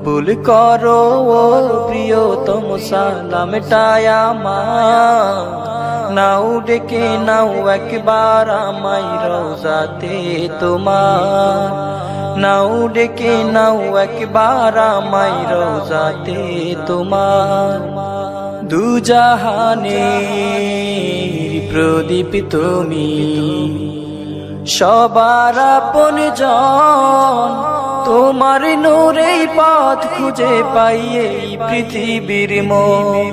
কবুল করো ও প্রিয়তম সালামটায় আমার, নাও ডেকে নাও একবার আমায় রওজাতে তোমার, নাও ডেকে নাও একবার আমায় রওজাতে তোমার। দুজাহানের প্রদীপ তুমি, সবার আপনজন, তোমার নূরেই পথ খুঁজে পাই এই পৃথিবীর মোর।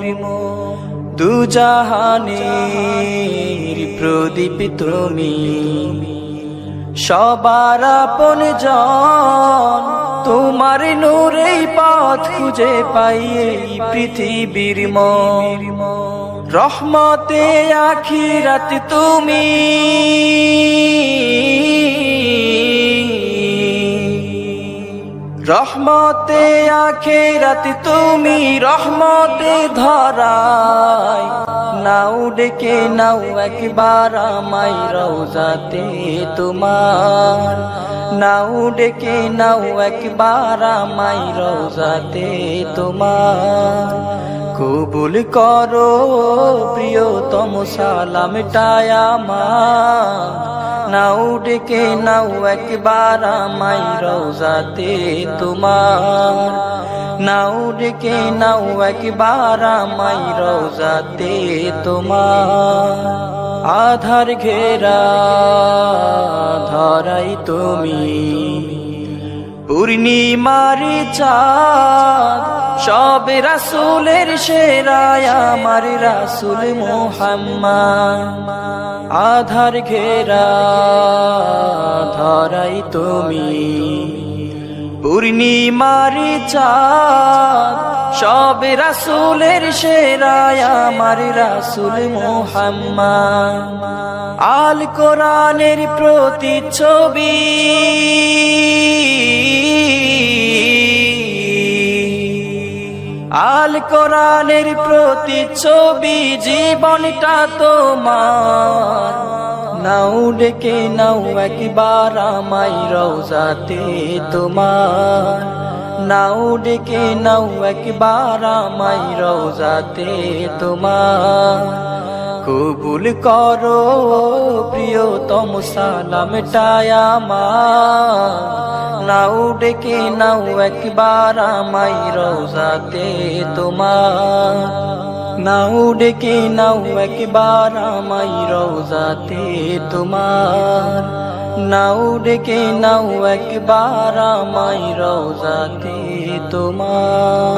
দুজাহানের প্রদীপ তুমি, সবার আপনজন, তোমার নূরেই পথ খুঁজে পাই এই পৃথিবীর মোর। রহমতে আখিরাত তুমি, রহমতে আখিরাত তুমি, রহমতে ধরাই, নাও ডেকে নাও একবার আমায় রওজাতে তোমার, নাও ডেকে নাও একবার আমায় রওজাতে তোমার। কবুল করো প্রিয়তম সালামটায় আমার, নাও ডেকে নাও একবার আমায় রওজাতে তোমার, নাও ডেকে নাও একবার আমায় রওজাতে তোমার। আধার ঘেরা ধরাই তুমি, পূর্ণিমার চাঁদ, সব রাসূলের সেরা আমার রাসূল মুহাম্মদ। আধার ঘেরা ধরাই তুমি, পূর্ণিমার চাঁদ, সব রাসূলের সেরা আমার রাসূল মুহাম্মদ। আল কোরআনের প্রতিচ্ছবি, আল কোরআনের প্রতিচ্ছবি, জীবনটা তোমার, নাও ডেকে নাও একবার আমায় রওজাতে তোমার, নাও ডেকে নাও একবার আমায় রওজাতে তোমার। কবুল করো প্রিয়তম সালামটায় আমার, নাও ডেকে নাও একবার আমায় রওজাতে তোমার, নাও ডেকে নাও একবার আমায় রওজাতে তোমার, নাও ডেকে নাও একবার আমায় রওজাতে তোমার।